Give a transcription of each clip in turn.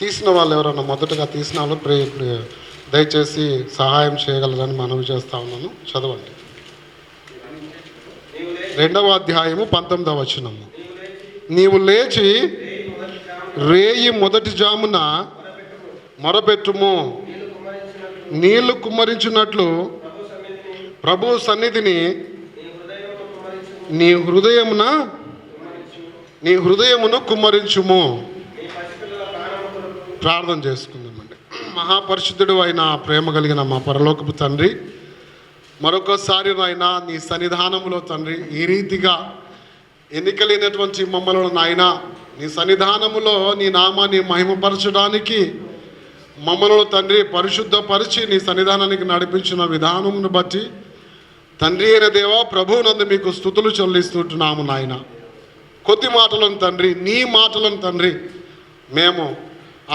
తీసిన వాళ్ళు ఎవరన్నా మొదటగా తీసిన వాళ్ళు దయచేసి సహాయం చేయగలరని మనవి చేస్తా ఉన్నాను. చదవండి. 2వ అధ్యాయము 19వ వచనము. నీవు లేచి రేయి మొదటి జామున మొరపెట్టుము, నీళ్లు కుమ్మరించినట్లు ప్రభు సన్నిధిని నీ హృదయమును కుమ్మరించుము. ప్రార్థన చేసుకుందామండి. మహాపరిశుద్ధుడు అయిన ప్రేమ కలిగిన మా పరలోకపు తండ్రి, మరొకసారి నాయన నీ సన్నిధానంలో తండ్రి ఈ రీతిగా ఎన్నికలైనటువంటి మమ్మల్ని నాయన నీ సన్నిధానములో నీ నామాన్ని మహిమపరచడానికి మమ్మల్ని తండ్రి పరిశుద్ధపరిచి నీ సన్నిధానానికి నడిపించిన విధానమును బట్టి తండ్రి అయిన దేవా ప్రభువునందు మీకు స్తుతులు చెల్లిస్తుంటున్నాము నాయన. కొద్ది మాటలను తండ్రి, నీ మాటలను తండ్రి మేము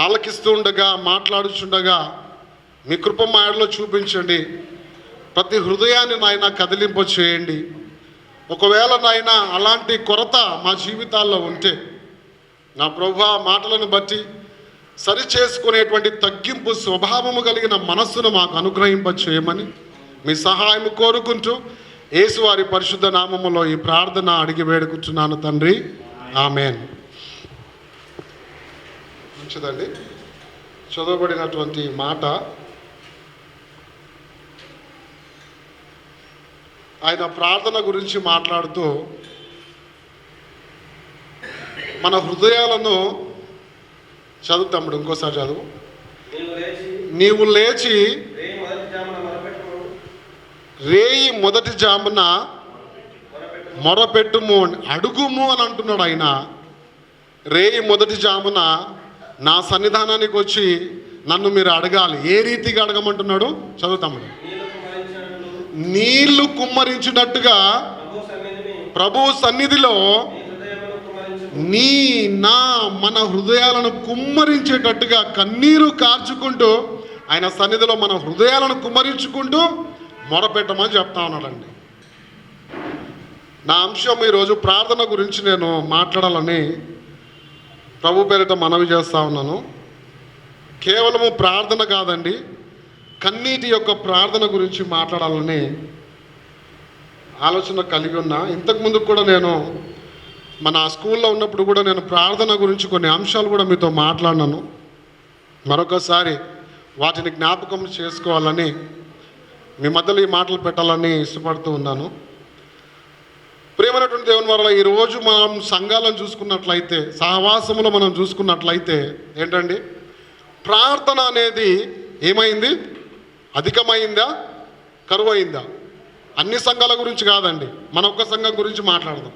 ఆలకిస్తూ ఉండగా, మాట్లాడుచుండగా మీ కృప మా ఎడలో చూపించండి. ప్రతి హృదయాన్ని నాయన కదిలింప చేయండి. ఒకవేళ నాయన అలాంటి కొరత మా జీవితాల్లో ఉంటే నా ప్రభువా మాటలను బట్టి సరి చేసుకునేటువంటి తగ్గింపు స్వభావము కలిగిన మనస్సును మాకు అనుగ్రహింప చేయమని మీ సహాయం కోరుకుంటూ యేసువారి పరిశుద్ధ నామములో ఈ ప్రార్థన అడిగి వేడుకుంటున్నాను తండ్రి, ఆమేన్. మంచిదండి. చదవబడినటువంటి మాట ఆయన ప్రార్థన గురించి మాట్లాడుతూ మన హృదయాలను చదువుతాము. ఇంకోసారి చదువు. నీవు లేచి రేయి మొదటి జామున మొరపెట్టుము, అడుగుము అని అంటున్నాడు ఆయన. రేయి మొదటి జామున నా సన్నిధానానికి వచ్చి నన్ను మీరు అడగాలి. ఏ రీతిగా అడగమంటున్నాడు? చదువుతాము. నీళ్లు కుమ్మరించినట్టుగా ప్రభు సన్నిధిలో మన హృదయాలను కుమ్మరించేటట్టుగా కన్నీరు కార్చుకుంటూ ఆయన సన్నిధిలో మన హృదయాలను కుమ్మరించుకుంటూ మొరపెట్టమని చెప్తా ఉన్నాడండి. నా అంశం ఈరోజు ప్రార్థన గురించి నేను మాట్లాడాలని ప్రభు పేరిట మనవి చేస్తూ ఉన్నాను. కేవలము ప్రార్థన కాదండి, కన్నీటి యొక్క ప్రార్థన గురించి మాట్లాడాలని ఆలోచన కలిగి ఉన్నా. ఇంతకుముందు కూడా నేను మన స్కూల్లో ఉన్నప్పుడు కూడా నేను ప్రార్థన గురించి కొన్ని అంశాలు కూడా మీతో మాట్లాడినాను. మరొకసారి వాటిని జ్ఞాపకం చేసుకోవాలని మీ మధ్యలో ఈ మాటలు పెట్టాలని ఇష్టపడుతూ ఉన్నాను. ప్రియమైనటువంటి దేవుని వల్ల ఈరోజు మనం సంఘాలను చూసుకున్నట్లయితే, సహవాసములో మనం చూసుకున్నట్లయితే ఏంటండి, ప్రార్థన అనేది ఏమైంది? అధికమైందా? కరువైందా? అన్ని సంఘాల గురించి కాదండి, మన ఒక్క సంఘం గురించి మాట్లాడదాం.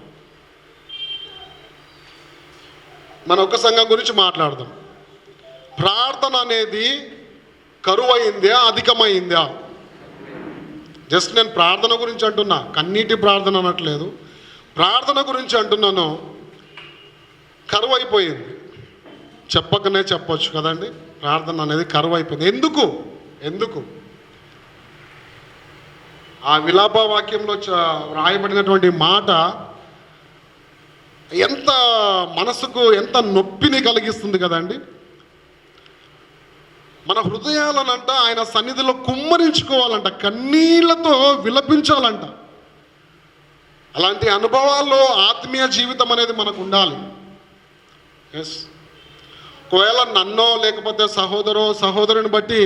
ప్రార్థన అనేది కరువైందా? అధికమైందా? జస్ట్ నేను ప్రార్థన గురించి అంటున్నా, కన్నీటి ప్రార్థన అనట్లేదు. ప్రార్థన గురించి అంటున్నాను. కరువైపోయింది. చెప్పకనే చెప్పొచ్చు కదండి, ప్రార్థన అనేది కరువైపోయింది. ఎందుకు ఆ విలాప వాక్యంలో రాయబడినటువంటి మాట ఎంత మనసుకు ఎంత నొప్పిని కలిగిస్తుంది కదండి. మన హృదయాలనంట ఆయన సన్నిధిలో కుమ్మరించుకోవాలంట, కన్నీళ్లతో విలపించాలంట. అలాంటి అనుభవాల్లో ఆత్మీయ జీవితం అనేది మనకు ఉండాలి. ఎస్, ఒకవేళ నన్నో లేకపోతే సహోదరుని బట్టి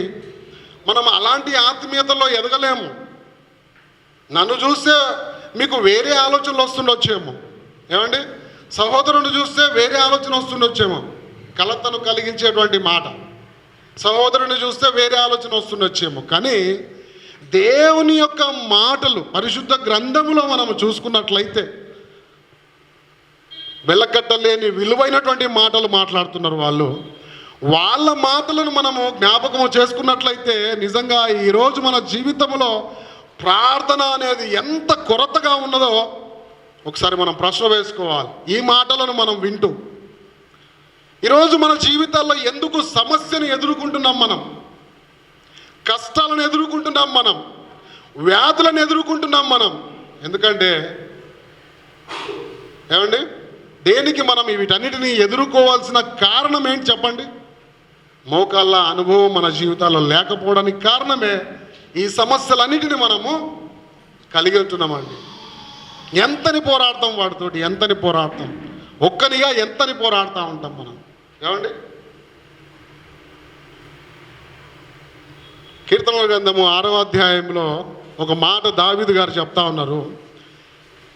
మనం అలాంటి ఆత్మీయతలో ఎదగలేము. నన్ను చూస్తే మీకు వేరే ఆలోచనలు వస్తుండొచ్చేమో, ఏమండి? సహోదరుని చూస్తే వేరే ఆలోచన వస్తుండొచ్చేమో, కలతను కలిగించేటువంటి మాట. సహోదరుని చూస్తే వేరే ఆలోచన వస్తుండొచ్చేమో. కానీ దేవుని యొక్క మాటలు పరిశుద్ధ గ్రంథములో మనం చూసుకున్నట్లయితే వెలకట్టలేని విలువైనటువంటి మాటలు మాట్లాడుతున్నారు వాళ్ళు. వాళ్ళ మాటలను మనము జ్ఞాపకము చేసుకున్నట్లయితే నిజంగా ఈరోజు మన జీవితంలో ప్రార్థన అనేది ఎంత కొరతగా ఉన్నదో ఒకసారి మనం ప్రశ్న వేసుకోవాలి. ఈ మాటలను మనం వింటూ ఈరోజు మన జీవితాల్లో ఎందుకు సమస్యను ఎదుర్కొంటున్నాం, మనం కష్టాలను ఎదుర్కొంటున్నాం, మనం వ్యాధులను ఎదుర్కొంటున్నాం మనం? ఎందుకంటే ఏమండి, దేనికి మనం వీటన్నిటిని ఎదుర్కోవాల్సిన కారణం ఏంటి చెప్పండి? మోకాళ్ళ అనుభవం మన జీవితాల్లో లేకపోవడానికి కారణమే ఈ సమస్యలన్నిటిని మనము కలిగి ఉంటున్నామండి. ఎంతని పోరాడతాం వాటితోటి, ఎంతని పోరాడతాం, ఒక్కనిగా ఎంతని పోరాడుతూ ఉంటాం మనం. ఏమండి, కీర్తనల గ్రంథము 6వ అధ్యాయంలో ఒక మాట దావీదు గారు చెప్తా ఉన్నారు.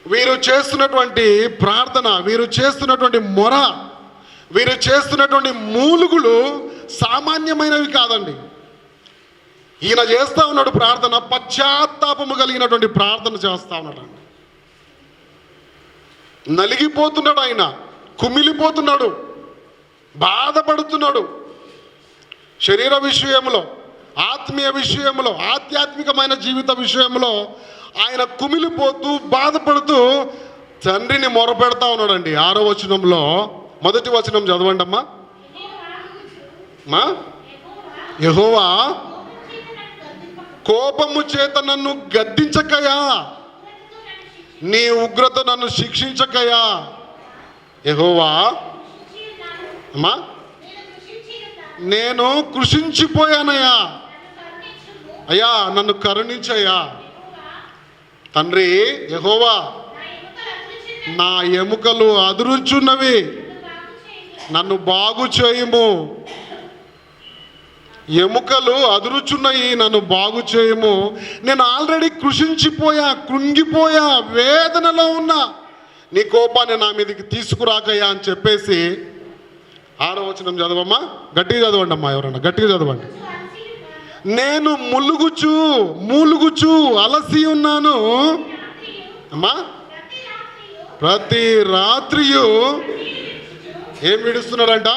వీరు చేస్తున్నటువంటి ప్రార్థన, వీరు చేస్తున్నటువంటి మొర, వీరు చేస్తున్నటువంటి మూలుగులు సామాన్యమైనవి కాదండి. ఈయన చేస్తూ ఉన్నాడు ప్రార్థన, పశ్చాత్తాపము కలిగినటువంటి ప్రార్థన చేస్తూ ఉన్నాడు అండి. నలిగిపోతున్నాడు ఆయన, కుమిలిపోతున్నాడు, బాధపడుతున్నాడు. శరీర విషయంలో, ఆత్మీయ విషయంలో, ఆధ్యాత్మికమైన జీవిత విషయంలో ఆయన కుమిలిపోతూ బాధపడుతూ తండ్రిని మొరపెడతా ఉన్నాడండి. 6వ వచనంలో మొదటి వచనం చదవండి అమ్మా. యెహోవా కోపము చేత నన్ను గద్దించకయా, నీ ఉగ్రత నన్ను శిక్షించకయా. యెహోవా అమ్మా, నేను కృషించిపోయానయ్యా, అయ్యా నన్ను కరుణించయ్యా. తండ్రి యెహోవా, నా ఎముకలు అదురుచున్నవి, నన్ను బాగు చేయుము. ఎముకలు అదురుచున్నాయి, నన్ను బాగు చేయము. నేను ఆల్రెడీ కృషించిపోయా, కృంగిపోయా, వేదనలో ఉన్నా, నీ కోపాన్ని నా మీదకి తీసుకురాకయ్యా అని చెప్పేసి 6వ వచనం చదవమ్మా, గట్టిగా చదవండి అమ్మా, ఎవరన్నా గట్టిగా చదవండి. నేను మూలుగుచు అలసి ఉన్నాను అమ్మా. ప్రతి రాత్రియు ఏం విడుస్తున్నాడంట?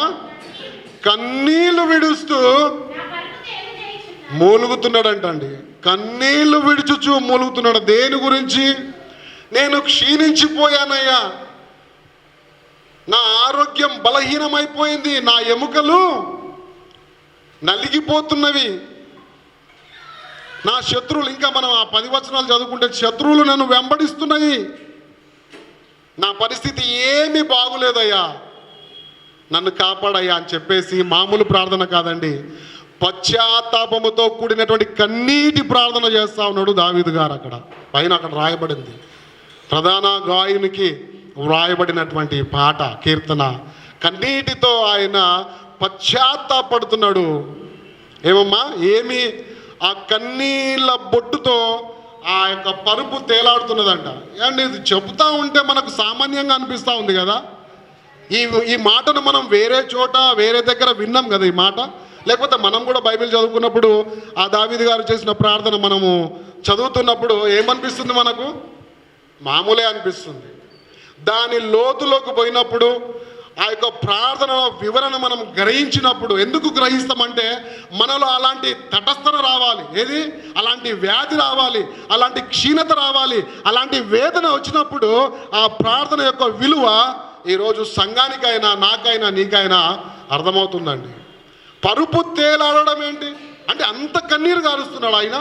కన్నీళ్లు విడుస్తూ మూలుగుతున్నాడంట అండి. కన్నీళ్లు విడుచుచు మూలుగుతున్నాడు. దేని గురించి? నేను క్షీణించిపోయానయ్యా, నా ఆరోగ్యం బలహీనమైపోయింది, నా ఎముకలు నలిగిపోతున్నవి, నా శత్రువులు, ఇంకా మనం ఆ 10 వచనాలు చదువుకుంటే శత్రువులు నన్ను వెంబడిస్తున్నాయి, నా పరిస్థితి ఏమీ బాగులేదయ్యా, నన్ను కాపాడయ్యా అని చెప్పేసి మామూలు ప్రార్థన కాదండి, పశ్చాత్తాపముతో కూడినటువంటి కన్నీటి ప్రార్థన చేస్తూ ఉన్నాడు దావీదు గారు. అక్కడ రాయబడింది, ప్రధాన గాయకునికి వ్రాయబడినటువంటి పాట, కీర్తన. కన్నీటితో ఆయన పశ్చాత్తాపడుతున్నాడు. ఏమమ్మా, ఏమి ఆ కన్నీళ్ళ బొట్టుతో ఆ యొక్క పరుపు తేలాడుతున్నదంట. అండి, ఇది చెబుతూ ఉంటే మనకు సామాన్యంగా అనిపిస్తూ ఉంది కదా. ఈ మాటను మనం వేరే చోట వేరే దగ్గర విన్నాం కదా ఈ మాట. లేకపోతే మనం కూడా బైబిల్ చదువుకున్నప్పుడు ఆ దావీదు గారు చేసిన ప్రార్థన మనము చదువుతున్నప్పుడు ఏమనిపిస్తుంది మనకు? మామూలే అనిపిస్తుంది. దాని లోతులోకి పోయినప్పుడు, ఆ యొక్క ప్రార్థన వివరణ మనం గ్రహించినప్పుడు, ఎందుకు గ్రహిస్తామంటే మనలో అలాంటి తటస్థన రావాలి, ఏది అలాంటి వ్యాధి రావాలి, అలాంటి క్షీణత రావాలి, అలాంటి వేదన వచ్చినప్పుడు ఆ ప్రార్థన యొక్క విలువ ఈరోజు సంఘానికైనా, నాకైనా, నీకైనా అర్థమవుతుందండి. పరుపు తేలాడడం ఏంటి అంటే అంత కన్నీరు గారుస్తున్నాడు ఆయన.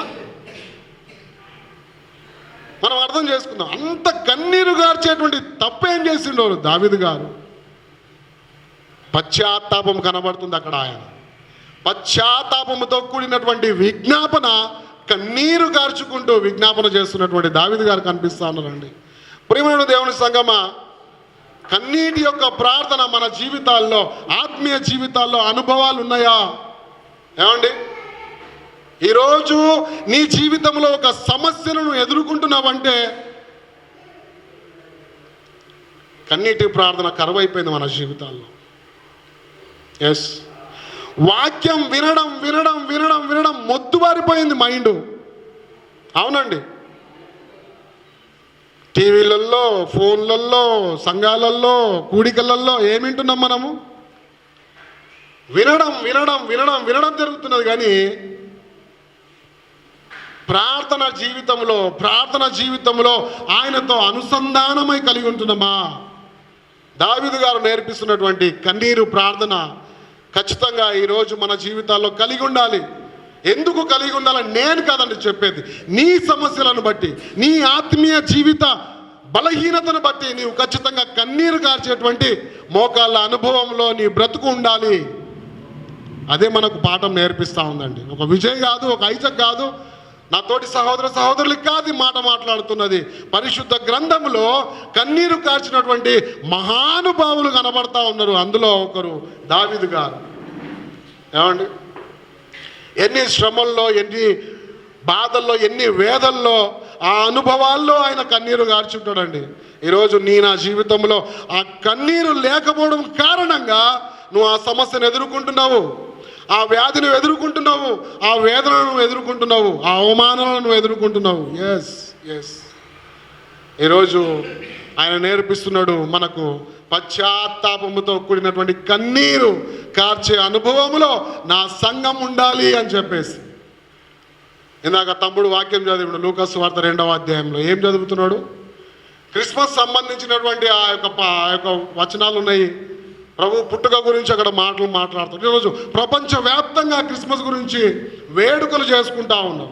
మనం అర్థం చేసుకుందాం, అంత కన్నీరు గార్చేటువంటి తప్పేం చేసిండో దావీదు గారు. పశ్చాత్తాపం కనబడుతుంది అక్కడ. ఆయన పశ్చాత్తాపముతో కూడినటువంటి విజ్ఞాపన, కన్నీరు గార్చుకుంటూ విజ్ఞాపన చేస్తున్నటువంటి దావీదు గారు కనిపిస్తూ ఉన్నారండి. ప్రియమైన దేవుని సంగమా, కన్నీటి యొక్క ప్రార్థన మన జీవితాల్లో, ఆత్మీయ జీవితాల్లో అనుభవాలు ఉన్నాయా? ఏమండి, ఈరోజు నీ జీవితంలో ఒక సమస్యలను ఎదుర్కొంటున్నావంటే కన్నీటి ప్రార్థన కరువైపోయింది మన జీవితాల్లో. ఎస్, వాక్యం వినడం వినడం వినడం వినడం మొద్దుబారిపోయింది మైండ్. అవునండి, టీవీలలో, ఫోన్లలో, సంఘాలలో, కూడికలలో ఏమింటున్నాం మనము? వినడం వినడం వినడం వినడం జరుగుతున్నది. కానీ ప్రార్థన జీవితంలో ఆయనతో అనుసంధానమై కలిగి ఉంటున్నామా? దావీదు గారు నేర్పిస్తున్నటువంటి కన్నీరు ప్రార్థన ఖచ్చితంగా ఈరోజు మన జీవితాల్లో కలిగి ఉండాలి. ఎందుకు కలిగి ఉండాలని నేను కాదండి చెప్పేది, నీ సమస్యలను బట్టి, నీ ఆత్మీయ జీవిత బలహీనతను బట్టి నీవు ఖచ్చితంగా కన్నీరు కార్చేటువంటి మోకాళ్ళ అనుభవంలో నీ బ్రతుకు ఉండాలి. అదే మనకు పాఠం నేర్పిస్తూ ఉందండి. ఒక విజయ్ కాదు, ఒక ఐజక్ కాదు, నా తోటి సహోదరులకు కాదు ఈ మాట మాట్లాడుతున్నది. పరిశుద్ధ గ్రంథంలో కన్నీరు కార్చినటువంటి మహానుభావులు కనబడతా ఉన్నారు. అందులో ఒకరు దావీదు గారు. ఏమండి, ఎన్ని శ్రమల్లో, ఎన్ని బాధల్లో, ఎన్ని వేదల్లో, ఆ అనుభవాల్లో ఆయన కన్నీరు కార్చుంటాడండి. ఈరోజు నా జీవితంలో ఆ కన్నీరు లేకపోవడం కారణంగా నువ్వు ఆ సమస్యను ఎదుర్కొంటున్నావు, ఆ వ్యాధిని ఎదుర్కొంటున్నావు, ఆ వేదనను ఎదుర్కొంటున్నావు, ఆ అవమానాలను ఎదుర్కొంటున్నావు. ఎస్ ఈరోజు ఆయన నేర్పిస్తున్నాడు మనకు పశ్చాత్తాపముతో కూడినటువంటి కన్నీరు కార్చే అనుభవంలో నా సంఘం ఉండాలి అని చెప్పేసి. ఇందాక తమ్ముడు వాక్యం చదివాడు, లూకాసు వార్త 2వ అధ్యాయంలో. ఏం చదువుతున్నాడు? క్రిస్మస్ సంబంధించినటువంటి ఆ యొక్క వచనాలు ఉన్నాయి. ప్రభు పుట్టుక గురించి అక్కడ మాట్లాడుతాడు. ఈరోజు ప్రపంచవ్యాప్తంగా క్రిస్మస్ గురించి వేడుకలు చేసుకుంటా ఉన్నాం.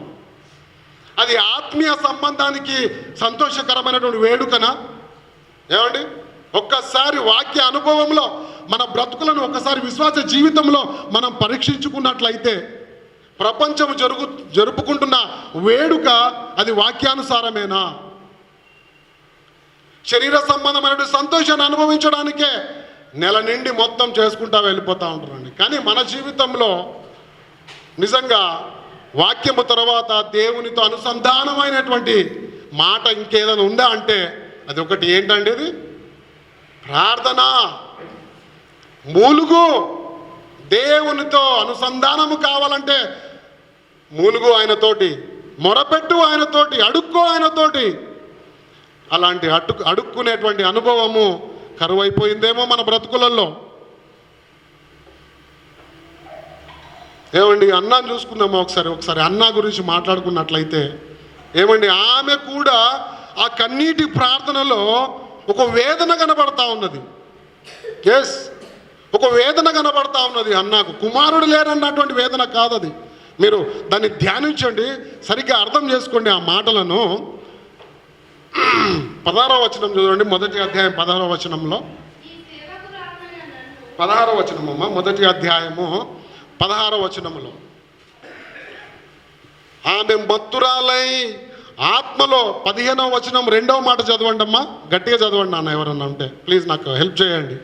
అది ఆత్మీయ సంబంధానికి సంతోషకరమైనటువంటి వేడుకనా? ఏమండి, ఒక్కసారి వాక్య అనుభవంలో మన బ్రతుకులను ఒక్కసారి విశ్వాస జీవితంలో మనం పరీక్షించుకున్నట్లయితే ప్రపంచం జరుపుకుంటున్న వేడుక అది వాక్యానుసారమేనా? శరీర సంబంధమైనటువంటి సంతోషాన్ని అనుభవించడానికే నెల నిండి మొత్తం చేసుకుంటా వెళ్ళిపోతూ ఉంటారండి. కానీ మన జీవితంలో నిజంగా వాక్యము తర్వాత దేవునితో అనుసంధానమైనటువంటి మాట ఇంకేదైనా ఉందా అంటే అది ఒకటి. ఏంటండి అది? ప్రార్థన. మూలుగు. దేవునితో అనుసంధానము కావాలంటే మూలుగు ఆయనతోటి, మొరపెట్టు ఆయనతోటి, అడుక్కో ఆయనతోటి. అలాంటి అడుక్కునేటువంటి అనుభవము కరువైపోయిందేమో మన బ్రతుకులలో. ఏమండి, అన్నాను చూసుకుందామా ఒకసారి అన్నా గురించి మాట్లాడుకున్నట్లయితే. ఏమండి, ఆమె కూడా ఆ కన్నీటి ప్రార్థనలో ఒక వేదన కనబడతా ఉన్నది. ఒక వేదన కనబడతా ఉన్నది. అన్నాకు కుమారుడు లేరన్నటువంటి వేదన కాదు అది. మీరు దాన్ని ధ్యానించండి, సరిగ్గా అర్థం చేసుకోండి ఆ మాటలను. 16వ వచనం చూడండి, మొదటి అధ్యాయం 16వ వచనంలో. 16వ వచనమమ్మ, మొదటి అధ్యాయము 16వ వచనంలో. ఆమె మత్తురాలై ఆత్మలో 15వ వచనం 2వ మాట చదవండి అమ్మా, గట్టిగా చదవండి నాన్న. ఎవరన్నా ఉంటే ప్లీజ్ నాకు హెల్ప్ చేయండి.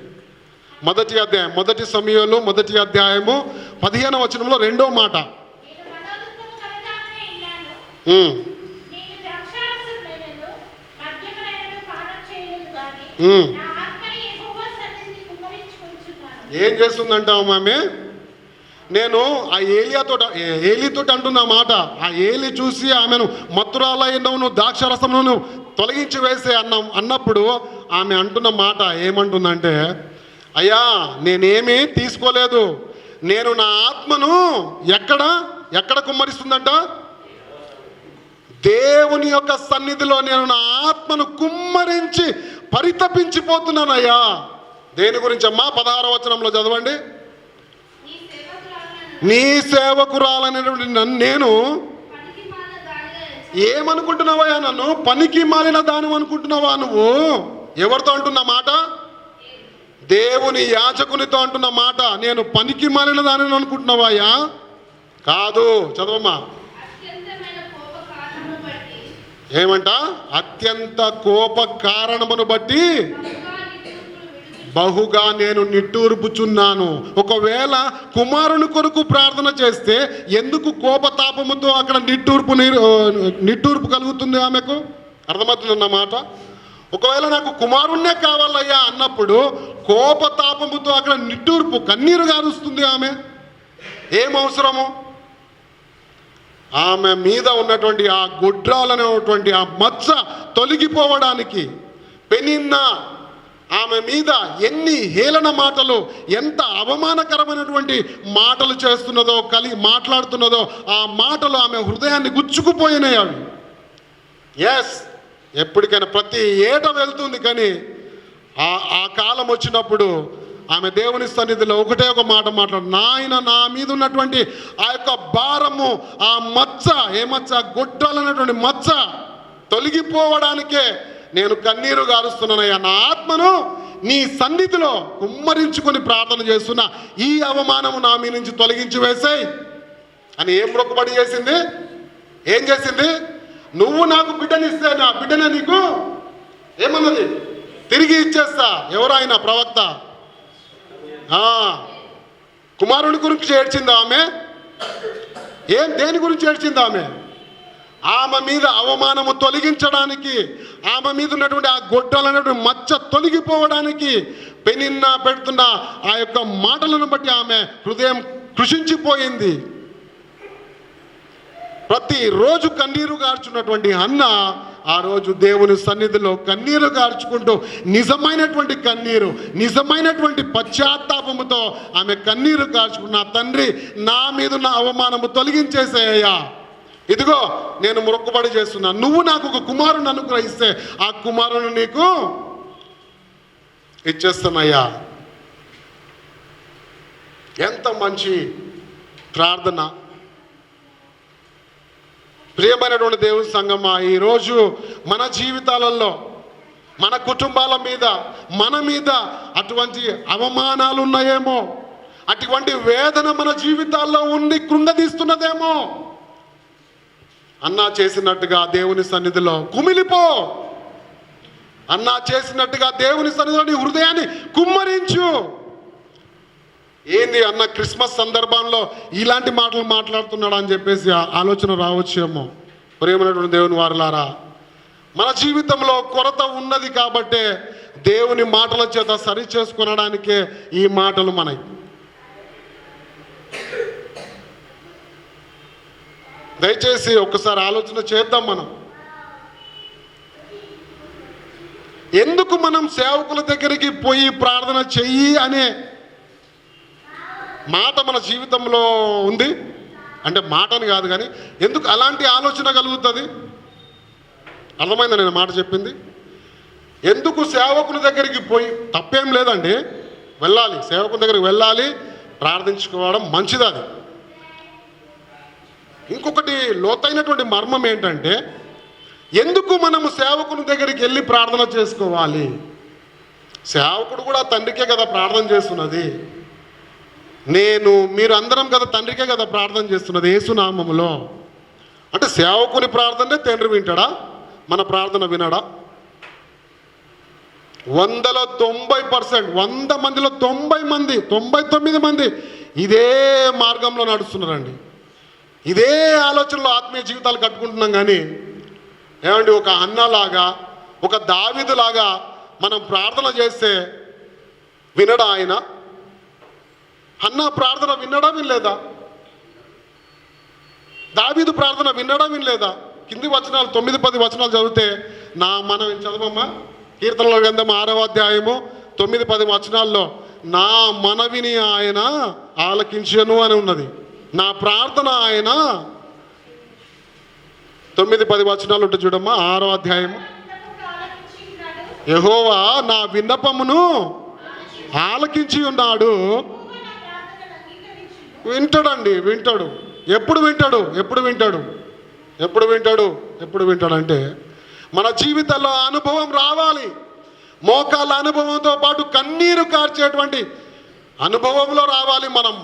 మొదటి అధ్యాయం, మొదటి సమయంలో మొదటి అధ్యాయము 15వ వచనంలో 2వ మాట. ఏం చేస్తుందంటావు ఆమె? నేను ఆ ఏలితో అంటున్న మాట, ఆ ఏలి చూసి ఆమెను మత్తురాలైనను ద్రాక్షరసమును తొలగించి వేసే అన్నప్పుడు ఆమె అంటున్న మాట ఏమంటుందంటే, అయ్యా నేనేమీ తీసుకోలేదు, నేను నా ఆత్మను ఎక్కడ కుమ్మరిస్తుందంట? దేవుని యొక్క సన్నిధిలో నేను నా ఆత్మను కుమ్మరించి పరితపించిపోతున్నానయ్యా. దేని గురించి అమ్మా? 16వ వచనంలో చదవండి. నీ సేవకురాలనేటువంటి నేను ఏమనుకుంటున్నావయ్యా? నన్ను పనికి మాలిన దాని అనుకుంటున్నావా నువ్వు? ఎవరితో అంటున్న మాట? దేవుని యాజకునితో అంటున్న మాట. నేను పనికి మాలిన దానిని అనుకుంటున్నావయ్యా? కాదు, చదవమ్మా. ఏమంట? అత్యంత కోప కారణమును బట్టి బహుగా నేను నిట్టూర్పుచున్నాను. ఒకవేళ కుమారుని కొరకు ప్రార్థన చేస్తే ఎందుకు కోపతాపముతో అక్కడ నిట్టూర్పు కలుగుతుంది ఆమెకు? అర్థమవుతుందన్నమాట. ఒకవేళ నాకు కుమారుణ్ణే కావాలయ్యా అన్నప్పుడు కోపతాపముతో అక్కడ నిట్టూర్పు, కన్నీరు గారుస్తుంది ఆమె. ఏం అవసరము? ఆమె మీద ఉన్నటువంటి ఆ గుడ్రాలనేటువంటి ఆ మచ్చ తొలగిపోవడానికి. పెనిన్నా ఆమె మీద ఎన్ని హేళన మాటలు, ఎంత అవమానకరమైనటువంటి మాటలు చేస్తున్నదో, మాట్లాడుతున్నదో ఆ మాటలు ఆమె హృదయాన్ని గుచ్చుకుపోయినాయి అవి. ఎప్పటికైనా ప్రతి ఏట వెళ్తుంది, కానీ ఆ కాలం వచ్చినప్పుడు ఆమె దేవుని సన్నిధిలో ఒకటే ఒక మాట మాట్లాడు, నాయన నా మీద ఉన్నటువంటి ఆ యొక్క భారము, ఆ మచ్చ, ఏ మచ్చ? గొడ్డలనేటువంటి మచ్చ తొలగిపోవడానికే నేను కన్నీరు గారుస్తున్నానయ్యా. నా ఆత్మను నీ సన్నిధిలో కుమ్మరించుకొని ప్రార్థన చేస్తున్న ఈ అవమానము నా మీ నుంచి తొలగించి వేసేయి అని ఏం మొక్కుబడి చేసింది? ఏం చేసింది? నువ్వు నాకు బిడ్డనిస్తే నా బిడ్డనే నీకు ఏమన్నది? తిరిగి ఇచ్చేస్తా. ఎవరైనా ప్రవక్త కుమారుని గురించి ఏడ్చిందా ఆమె? దేని గురించి ఏడ్చింది ఆమె? ఆమె మీద అవమానము తొలగించడానికి, ఆమె మీద ఉన్నటువంటి ఆ గొడ్డలనేటువంటి మచ్చ తొలగిపోవడానికి పెనిన్నా పెడుతున్న ఆ యొక్క మాటలను బట్టి ఆమె హృదయం కృషించిపోయింది. ప్రతిరోజు కన్నీరు గార్చున్నటువంటి హన్న ఆ రోజు దేవుని సన్నిధిలో కన్నీరు గార్చుకుంటూ నిజమైనటువంటి కన్నీరు, నిజమైనటువంటి పశ్చాత్తాపముతో ఆమె కన్నీరు గార్చుకున్న, తండ్రి నా మీద ఉన్న అవమానము తొలగించేసేయ్యా, ఇదిగో నేను మొక్కుబడి చేస్తున్నా, నువ్వు నాకు ఒక కుమారుని అనుగ్రహిస్తే ఆ కుమారుని నీకు ఇచ్చేస్తానయ్యా. ఎంత మంచి ప్రార్థన! ప్రియమైనటువంటి దేవుని సంగమా, ఈరోజు మన జీవితాలలో, మన కుటుంబాల మీద, మన మీద అటువంటి అవమానాలు ఉన్నాయేమో, అటువంటి వేదన మన జీవితాల్లో ఉండి కృంగదీస్తున్నదేమో. అన్నా చేసినట్టుగా దేవుని సన్నిధిలో కుమిలిపో. అన్నా చేసినట్టుగా దేవుని సన్నిధిలో నీ హృదయాన్ని కుమ్మరించు. ఏంది అన్న క్రిస్మస్ సందర్భంలో ఇలాంటి మాటలు మాట్లాడుతున్నాడు అని చెప్పేసి ఆలోచన రావచ్చేమో. ప్రియమైనటువంటి దేవుని వారలారా, మన జీవితంలో కొరత ఉన్నది కాబట్టే దేవుని మాటల చేత సరి చేసుకొనడానికే ఈ మాటలు మనకి. దయచేసి ఒక్కసారి ఆలోచన చేద్దాం. మనం ఎందుకు మనం సేవకుల దగ్గరికి పోయి ప్రార్థన చెయ్యి అనే మాట మన జీవితంలో ఉంది అంటే, మాటని కాదు కానీ ఎందుకు అలాంటి ఆలోచన కలుగుతుంది? అర్థమైందా నేను మాట చెప్పింది? ఎందుకు సేవకుని దగ్గరికి పోయి, తప్పేం లేదండి, వెళ్ళాలి, సేవకుని దగ్గరికి వెళ్ళాలి, ప్రార్థించుకోవడం మంచిది. అది ఇంకొకటి లోతైనటువంటి మర్మం ఏంటంటే, ఎందుకు మనము సేవకుని దగ్గరికి వెళ్ళి ప్రార్థన చేసుకోవాలి? సేవకుడు కూడా తండ్రికే కదా ప్రార్థన చేస్తున్నది. మీరు అందరం కదా తండ్రికే కదా ప్రార్థన చేస్తున్నది యేసునామములో. అంటే సేవకుని ప్రార్థనే తండ్రి వింటాడా? మన ప్రార్థన వినడా? 100లో 90%, 100 మందిలో 90 మంది, 99 మంది ఇదే మార్గంలో నడుస్తున్నారండి. ఇదే ఆలోచనలో ఆత్మీయ జీవితాలు కట్టుకుంటున్నాం. కానీ ఏమండి, ఒక హన్నలాగా, ఒక దావీదులాగా మనం ప్రార్థన చేస్తే వినడా ఆయన? హన్నా ప్రార్థన విన్నడా వినలేదా? దావీదు ప్రార్థన విన్నడా వినలేదా? కింది వచనాలు 9-10 వచనాలు చదివితే మనం చదవమ్మా. కీర్తనల గ్రంథం 6వ అధ్యాయము 9-10 వచనాల్లో నా మనవిని ఆయన ఆలకించెను అని ఉన్నది. నా ప్రార్థన ఆయన 9-10 వచనాలు ఉంటే చూడమ్మా. 6వ అధ్యాయము. యెహోవా నా విన్నపమును ఆలకించి ఉన్నాడు. వింటాడండి, వింటాడు. ఎప్పుడు వింటాడు? ఎప్పుడు వింటాడు? ఎప్పుడు వింటాడు? ఎప్పుడు వింటాడంటే మన జీవితంలో అనుభవం రావాలి. మోకాళ్ళ అనుభవంతో పాటు కన్నీరు కార్చేటువంటి అనుభవంలో రావాలి మనం.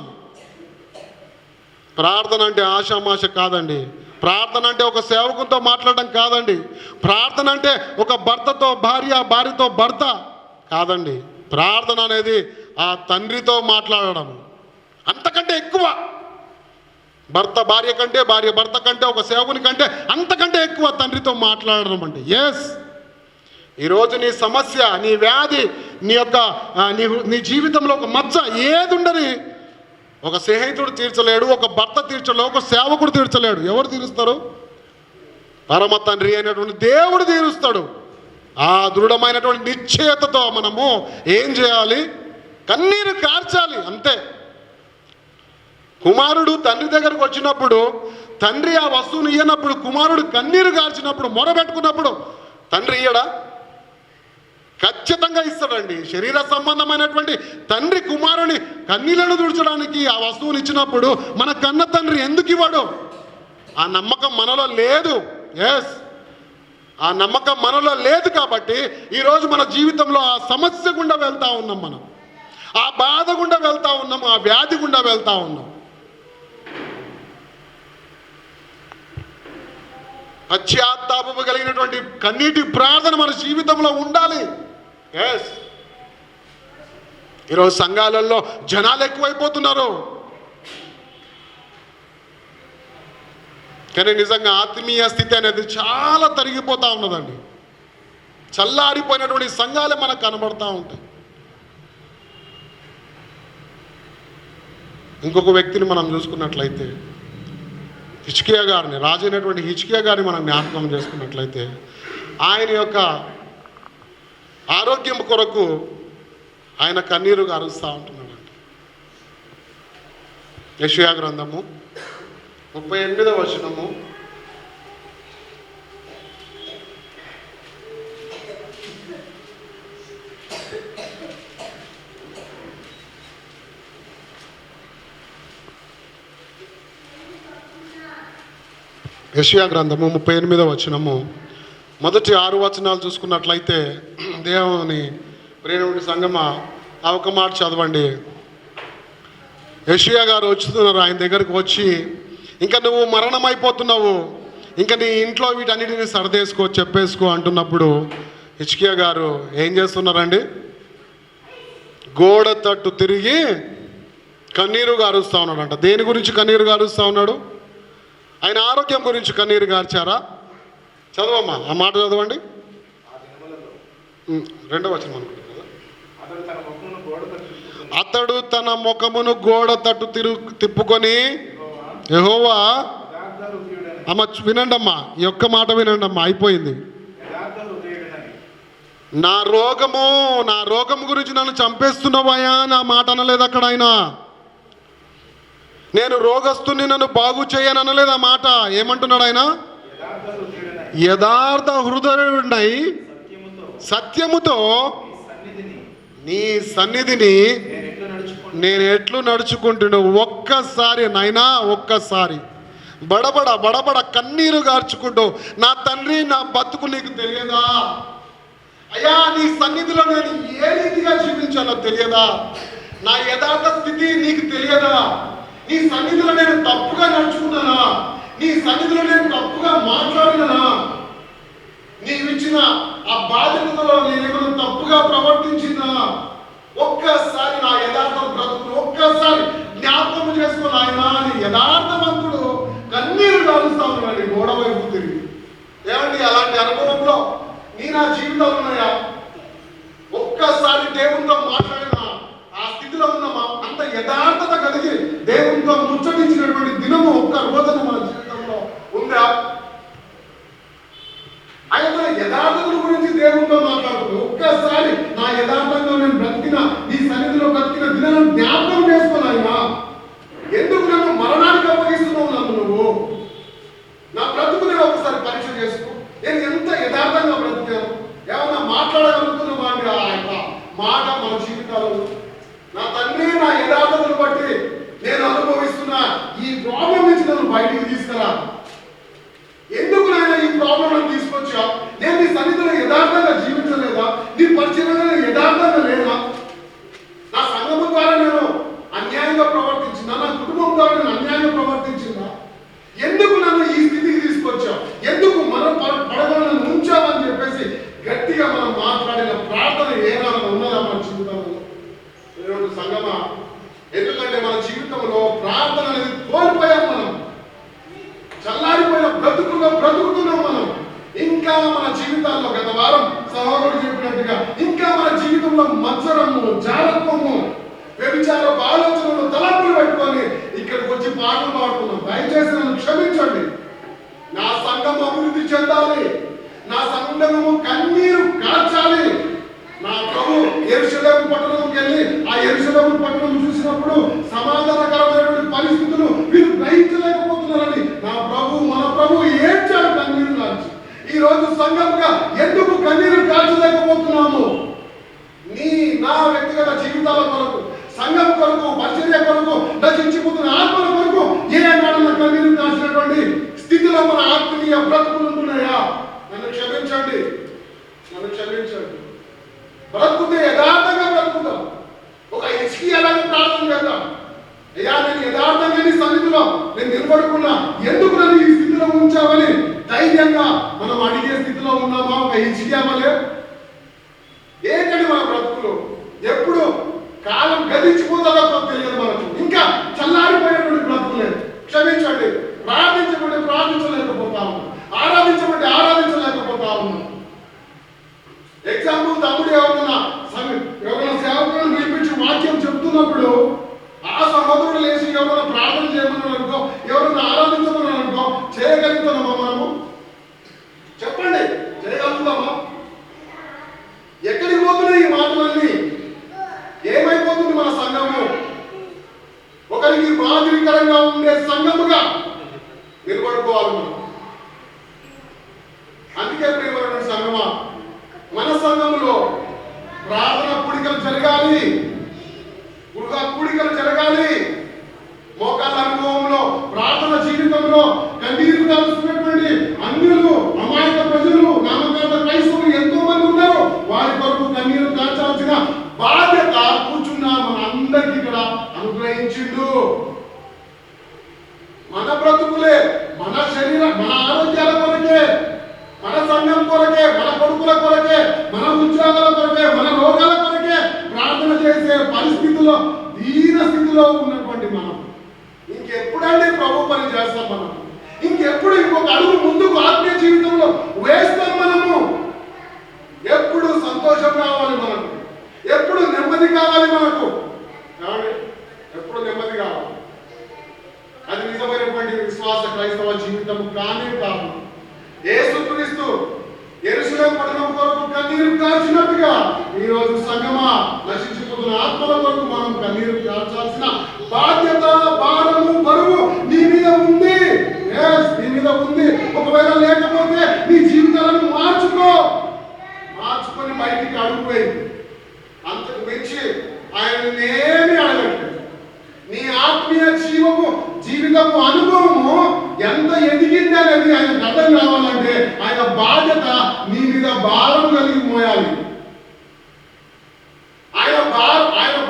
ప్రార్థన అంటే ఆషామాష కాదండి. ప్రార్థన అంటే ఒక సేవకునితో మాట్లాడడం కాదండి. ప్రార్థన అంటే ఒక భర్తతో భార్య, భార్యతో భర్త కాదండి. ప్రార్థన అనేది ఆ తండ్రితో మాట్లాడడం. అంతకంటే ఎక్కువ. భర్త భార్య కంటే, భార్య భర్త కంటే, ఒక సేవకుని కంటే అంతకంటే ఎక్కువ తండ్రితో మాట్లాడడం అంటే. ఎస్, ఈరోజు నీ సమస్య, నీ వ్యాధి, నీ యొక్క నీ జీవితంలో ఒక మచ్చ ఏది ఉండని ఒక స్నేహితుడు తీర్చలేడు, ఒక భర్త తీర్చలేడు, ఒక సేవకుడు తీర్చలేడు. ఎవరు తీరుస్తారు? పరమ తండ్రి అయినటువంటి దేవుడు తీరుస్తాడు. ఆ దృఢమైనటువంటి నిశ్చయతతో మనము ఏం చేయాలి? కన్నీరు కార్చాలి, అంతే. కుమారుడు తండ్రి దగ్గరకు వచ్చినప్పుడు, తండ్రి ఆ వస్తువుని ఇయ్యనప్పుడు, కుమారుడు కన్నీరు కార్చినప్పుడు, మొరబెట్టుకున్నప్పుడు తండ్రి ఇయ్యడా? ఖచ్చితంగా ఇస్తాడండి. శరీర సంబంధమైనటువంటి తండ్రి కుమారుని కన్నీళ్లను తుడచడానికి ఆ వస్తువుని ఇచ్చినప్పుడు మన కన్న తండ్రి ఎందుకు ఇవ్వడు? ఆ నమ్మకం మనలో లేదు. ఎస్, ఆ నమ్మకం మనలో లేదు కాబట్టి ఈరోజు మన జీవితంలో ఆ సమస్య గుండా వెళ్తూ ఉన్నాం, మనం ఆ బాధ గుండా వెళ్తూ ఉన్నాం, ఆ వ్యాధి గుండా వెళ్తూ ఉన్నాం. పశ్చాత్తాపము కలిగినటువంటి కన్నీటి ప్రార్థన మన జీవితంలో ఉండాలి. ఎస్, ఈరోజు సంఘాలలో జనాలు ఎక్కువైపోతున్నారు, కానీ నిజంగా ఆత్మీయ స్థితి అనేది చాలా తరిగిపోతూ ఉన్నదండి. చల్లారిపోయినటువంటి సంఘాలే మనకు కనబడతా ఉంటాయి. ఇంకొక వ్యక్తిని మనం చూసుకున్నట్లయితే హిజ్కియా గారిని, రాజు అయినటువంటి హిజ్కియా గారిని మనం జ్ఞాపకం చేసుకున్నట్లయితే ఆయన యొక్క ఆరోగ్యం కొరకు ఆయన కన్నీరు గారుస్తూ ఉంటున్నాడండి. యెషయా గ్రంథము 38వ వచనము. యెషయా గ్రంథము 38వ వచనము మొదటి 6 వచనాలు చూసుకున్నట్లయితే, దేవుని ప్రియమైన సంగమా ఆ ఒక మాట చదవండి. యెషయా గారు వచ్చుతున్నారు ఆయన దగ్గరకు వచ్చి, ఇంకా నువ్వు మరణమైపోతున్నావు, ఇంకా నీ ఇంట్లో వీటన్నిటిని సర్దేసుకో, చెప్పేసుకో అంటున్నప్పుడు హిజ్కియా గారు ఏం చేస్తున్నారండి? గోడ తట్టు తిరిగి కన్నీరు గారుస్తూ ఉన్నాడంట. దేని గురించి కన్నీరు గారుస్తూ ఉన్నాడు? ఆయన ఆరోగ్యం గురించి కన్నీరు గార్చారా? చదవమ్మా, ఆ మాట చదవండి. 2వ వచనం అనుకుంటున్నా కదా. అతడు తన ముఖమును గోడ తట్టు తిప్పుకొని, యెహోవా, అమ్మ వినండి అమ్మా, ఈ ఒక్క మాట వినండి అమ్మా, అయిపోయింది. నా రోగం గురించి నన్ను చంపేస్తున్నావయ్యా నా మాట అనలేదు అక్కడ ఆయన. నేను రోగస్తుని, నన్ను బాగు చేయని అనలేదు ఆ మాట. ఏమంటున్నాడు ఆయన? యథార్థ హృదయుడై సత్యముతో నీ సన్నిధిని నేను ఎట్లు నడుచుకుంటున్నా. ఒక్కసారి నైనా, ఒక్కసారి బడబడ కన్నీరు గార్చుకుంటూ, నా తండ్రి, నా బతుకు నీకు తెలియదా అయ్యా? నీ సన్నిధిలో నేను ఏ రీతిగా జీవించాలో తెలియదా? నా యథార్థ స్థితి నీకు తెలియదా? నీ సన్నిధిలో నేను తప్పుగా నడుచుకున్నానా? నీ సన్నిధిలో నేను తప్పుగా మాట్లాడినా? నీవిచ్చిన ఆ బాధ్యతలో నేనేమైనా తప్పుగా ప్రవర్తించినా? ఒక్కసారి నా యథార్థ బ్రతుకును ఒక్కసారి జ్ఞాపకం చేసుకుని ఆయన అని యథార్థవంతుడు కన్నీరు కాలుస్తా ఉన్నాడు గోడ వైపు తిరిగి. ఏమండి, అలాంటి అనుభవంలో నా జీవితంలో ఉన్నాయా? ఒక్కసారి దేవునితో మాట్లాడిన ఆ స్థితిలో ఉన్నామా? అంత యథార్థత కలిగి దేవునితో ముచ్చటించినటువంటి దినము ఒక్క రోజున మన జీవితంలో ఉందా? ఆయన యథార్థతల గురించి దేవునితో మాట్లాడుతుంది. ఒక్కసారి నా యథార్థంగా నేను బ్రతికిన, నీ సన్నిధిలో బ్రతికిన దినాలను జ్ఞాపకం చేసుకుని ఆయన ఎందుకు నన్ను మరణానికి అప్పగిస్తున్నావు? నన్ను నువ్వు నా బ్రతుకునే ఒకసారి పరీక్ష చేసుకో. నేను ఎంత యథార్థంగా బ్రతికాను? ఏమన్నా మాట్లాడగలుగుతున్నామా అండి? ఆ యొక్క మాట మన జీవితాలలో నా తండ్రి, నా యథార్థతను బట్టి నేను అనుభవిస్తున్న ఈ ప్రాబ్లం నుంచి నన్ను బయటికి తీసుకురా. ఎందుకు నేను ఈ ప్రాబ్లం తీసుకొచ్చా? నేను నీ సన్నిధిలో యథార్థంగా జీవించలేదా? నీ పరిచయంలో యథార్థంగా లేదా? నా సంఘము ద్వారా నేను అన్యాయంగా ప్రవర్తించిందా? నా కుటుంబం ద్వారా నేను అన్యాయంగా ప్రవర్తించిందా? ఎందుకు నన్ను ఈ స్థితికి తీసుకొచ్చావు? ఎందుకు మనం పడగలను ఉంచావని చెప్పేసి గట్టిగా మనం మాట్లాడిన ప్రార్థన ఏనాడు ఉన్నదా మన జీవితంలో? సంగమా, ఎందుకంటే మన జీవితంలో ప్రార్థన అనేది కోల్పోయాం. మనం చల్లారిపోయిన బ్రతుకుల్లో బ్రతుకుతున్నాం. మనం ఇంకా మన జీవితాల్లో గత వారం సహోదరుడు చెప్పినట్టుగా ఇంకా మన జీవితంలో మత్సరము, జారత్వము, వ్యభిచారపు ఆలోచనలు, తలంపులు పెట్టుకొని ఇక్కడికి వచ్చి పాటలు పాడుతున్నాం. దయచేసి నన్ను క్షమించండి. నా సంఘం అభివృద్ధి చెందాలి, నా సంఘము కన్నీరు కార్చాలి. నా ప్రభు యెరూషలేము పట్టణంకి వెళ్ళి ఆ యెరూషలేము పట్టణం చూసినప్పుడు సమాధానకరమైనటువంటి పరిస్థితులు వీరు గ్రహించలేకపోతున్నారని నా ప్రభు, మన ప్రభు ఏడ్చాడు కన్నీరు కార్చి. ఈ రోజు సంఘముగా ఎందుకు కన్నీరు కార్చలేకపోతున్నాము? నా వ్యక్తిగత జీవితాల కొరకు, సంఘం కొరకు, పరిచర్య కొరకు, నశించిపోతున్న ఆత్మల కొరకు ఏ నాడన కన్నీరు కాల్చినటువంటి స్థితిలో మన ఆత్మీయ బ్రతుకులు ఉంటున్నాయా? నన్ను క్షమించండి, నన్ను క్షమించండి. బ్రతుకుతే యథార్థంగా బ్రతుకుతాం. ఒక హిజ్కియాలాగా ప్రార్థన చేద్దాం. అయ్యా, నేను యథార్థంగా నీ సన్నిధిలో నేను నిలబడుకున్నా, ఎందుకు నన్ను ఈ స్థితిలో ఉంచావని ధైర్యంగా మనం అడిగే స్థితిలో ఉన్నామా? ఒక హిజ్కియా వలె. ఏంటండి మన బ్రతుకులు? ఎప్పుడు కాలం గతించిపోతుందో తెలియదు మనకు. ఇంకా చల్లారిపోయినటువంటి బ్రతుకులే. క్షమించండి. ప్రార్థించమంటే ప్రార్థించలేకపోతా ఉన్నాం, ఆరాధించమంటే ఆరాధించలేకపోతా ఉన్నాం. ఎగ్జాంపుల్, తమ్ముడు ఎవరైనా సేవకులను పిలిపించి వాక్యం చెప్తున్నప్పుడు ఆ సహోదరుడు లేచి ఎవరైనా ప్రార్థన చేయమని అనుకో, ఎవరైనా ఆరాధించమని అనుకో, చేయగలుగుతున్నామా మనము? చెప్పండి, చేయగలుగుతామా? ఎక్కడికి పోతున్నాయి ఈ మాటలన్నీ? ఏమైపోతుంది మన సంఘము? ఒకరికి మాదిరికరంగా ఉండే సంఘముగా నిలబడుకోవాలి మనం. అందుకే ప్రియమైన సంఘమా, మన సంఘములో ప్రార్థన కూడికలు జరగాలి, గృహ కూడికలు జరగాలి. మోకాళ్ళ అనుభవంలో, ప్రార్థన జీవితంలో కన్నీరు కలుస్తున్నటువంటి అన్యులు, అమాయక ప్రజలు, నామకార్థ క్రైస్తవులు ఎంతో మంది ఉన్నారు. వారి కొరకు కన్నీరు కాల్చాల్సిన బాధ్యత కూర్చున్న మన అందరికీ ఇక్కడ అనుగ్రహించిండు. మన బ్రతుకులే, మన శరీరం, మన ఆరోగ్యాల కొరకే, మన సంఘం కొరకే, మన కొడుకుల కొరకే, మన ఉద్యోగాల కొరకే, మన రోగాల కొరకే ప్రార్థన చేసే పరిస్థితుల్లో, దీన స్థితిలో ఉన్నటువంటి మనం ఇంకెప్పుడండి ప్రభు పని చేస్తాం? మనం ఇంకెప్పుడు ఇంకొక అడుగు ముందుకు ఆత్మీయ జీవితంలో వేస్తాం? మనము ఎప్పుడు సంతోషం కావాలి మనకు, ఎప్పుడు నెమ్మది కావాలి మనకు. ఎప్పుడు నెమ్మది కావాలి. అది నిజమైనటువంటి విశ్వాస క్రైస్తవ జీవితం కానే కాదు. యేసుక్రీస్తు యెరూషలేము పట్టణం కొరకు కన్నీరు కార్చినట్టుగా ఈ రోజు సంఘమా నశించిపోతున్న ఆత్మల కొరకు మనం కన్నీరు కార్చాల్సిన బాధ్యత, భారము, బరువు నీ మీద ఉంది. నీ మీద ఉంది. ఒకవేళ లేకపోతే నీ జీవితాలను మార్చుకొని బయటికి అడుగుపోయింది. అంతకు మించి ఆయన ఏమీ అడగట్లేదు. నీ ఆత్మీయ జీవితపు అనుభవము ఎంత ఎదిగింది అనేది ఆయనకు అర్థం కావాలంటే ఆయన బాధ్యత నీ మీద భారం కలిగి మోయాలి. ఆయన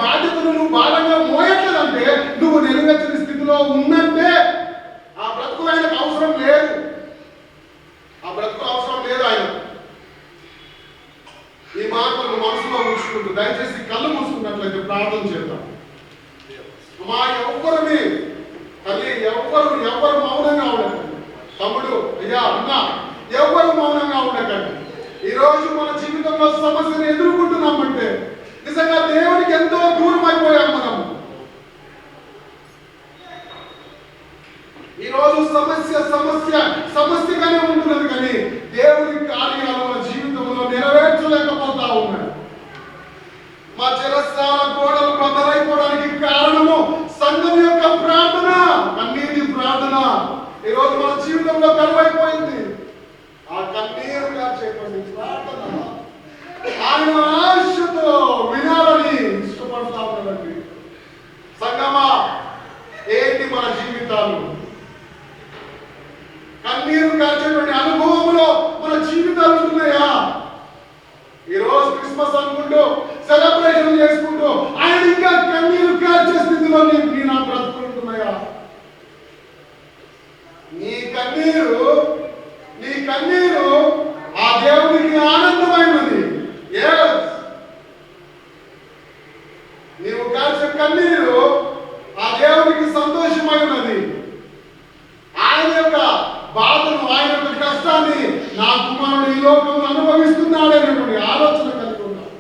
బాధ్యతను నువ్వు భారంగా మోయట్లేదంటే నువ్వు నెరవేర్చని స్థితిలో ఉన్నట్టే. ఆ బ్రతుకులు ఆయనకు అవసరం లేదు. ఆయన ఈ మాటలను మనసులో ఉంచుకుంటూ దయచేసి కళ్ళు మూసుకున్నట్లయితే ప్రార్థన చేద్దాం. మా ఎవ్వరిని తల్లి, ఎవ్వరు మౌనంగా ఉండకండి. తమ్ముడు, అయ్యా, అన్న, ఎవ్వరు మౌనంగా ఉండకండి. ఈరోజు మన జీవితంలో సమస్యను ఎదుర్కొంటున్నామంటే నిజంగా దేవునికి ఎంతో దూరం అయిపోయాం మనం. ఈరోజు సమస్యగానే ఉంటున్నది, కానీ దేవుని కార్యాలు మన జీవితంలో నెరవేర్చలేకపోతా ఉన్నాడు. మా చిరస్థాన గోడలు బద్దలైపోవడానికి కారణము సంఘం యొక్క ప్రార్థన, కన్నీటి ప్రార్థన. ఈరోజు మన జీవితంలో కరువైపోయింది. ఆ కన్నీరు చెప్పండి ప్రార్థన ఆయన ఆశతో వినాలని ఇష్టపడతా ఉన్నాడండి. సంగమా, ఏంటి మన జీవితాలు? కన్నీరు కాల్చేటువంటి అనుభవంలో మన జీవితాలు ఉంటున్నాయా? ఈరోజు క్రిస్మస్ అనుకుంటూ సెలబ్రేషన్ చేసుకుంటూ ఆయన ఇంకా కన్నీరు కాల్చే స్థితిలో నీ నా బ్రతుకుంటున్నాయా? నీ కన్నీరు ఆ దేవునికి ఆనందమైనది. నీవు కాల్చే కన్నీరు ఆ దేవునికి సంతోషమైనది. ఆయన యొక్క బాధను, ఆయన యొక్క కష్టాన్ని నా కుమారుడు ఈ లోకంలో అనుభవిస్తున్నాడనేటువంటి ఆలోచన కలిగి ఉన్నాడు.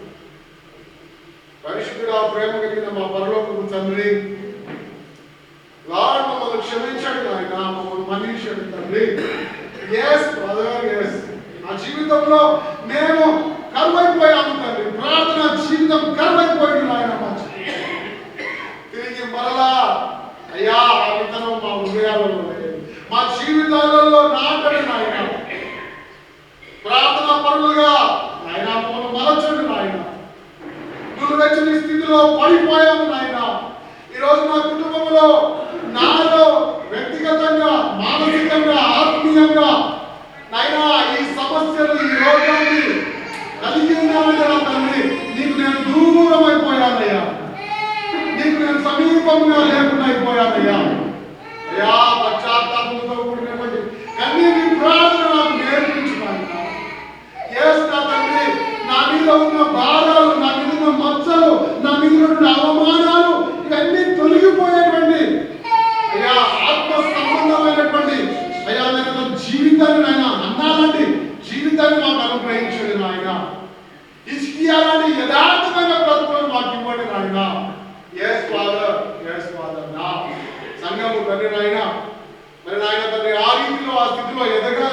పరిశుద్ధుడా, ప్రేమ కలిగిన మా పరలోకపు తండ్రి, లార్డ్ మమ్మల్ని క్షమించండి నాయన, మమ్మల్ని మన్నించండి తండ్రి. నా జీవితంలో మేము కరువైపోయాము తండ్రి. ప్రార్థన జీవితం కరువైపోయింది నాయన. తిరిగి మరలా అయ్యా ఆ విత్తనం మా హృదయాలలో, మా జీవితాలలో నాటండి నాయన. ప్రార్థన పరులుగా నాయన మమ్మల్ని మలచండి నాయన. నువ్వెచ్చని స్థితిలో పడిపోయాము నాయన. ఈరోజు నా కుటుంబంలో, నాలో వ్యక్తిగతంగా, మానసికంగా, ఆత్మీయంగా నాయన ఈ సమస్యలు, ఈ రోగాన్ని కలిగి ఉన్నానంటే నా తండ్రి నీకు నేను దూరం అయిపోయానయ్యా, నీకు నేను సమీపంగా లేకుండా అయిపోయానయ్యా. అయ్యా పశ్చాత్తాపంతో కూడినటువంటి కన్నీటి ప్రార్థన నాకు నేర్పించున్నాను. నా తండ్రి నా మీద ఉన్న బాధలు, నా మీద ఉన్న మచ్చలు, నా మీద ఉన్న అవమానాలు ఇవన్నీ తొలగిపోయేటువంటి అయ్యా ఆత్మ సంబంధమైనటువంటి అయ్యా నేను జీవితాన్ని ఆయన అన్నాలండి జీవితాన్ని మాకు అనుగ్రహించండి నాయన. హిజ్కియాలాంటి యథార్థమైన బ్రతుకులను మాకు ఇవ్వండి నాయన. Yes father, yes father. నా సంఘము తండ్రి నాయన మరి నాయన తండ్రి ఆ రీతిలో ఆ స్థితిలో ఎదగాలి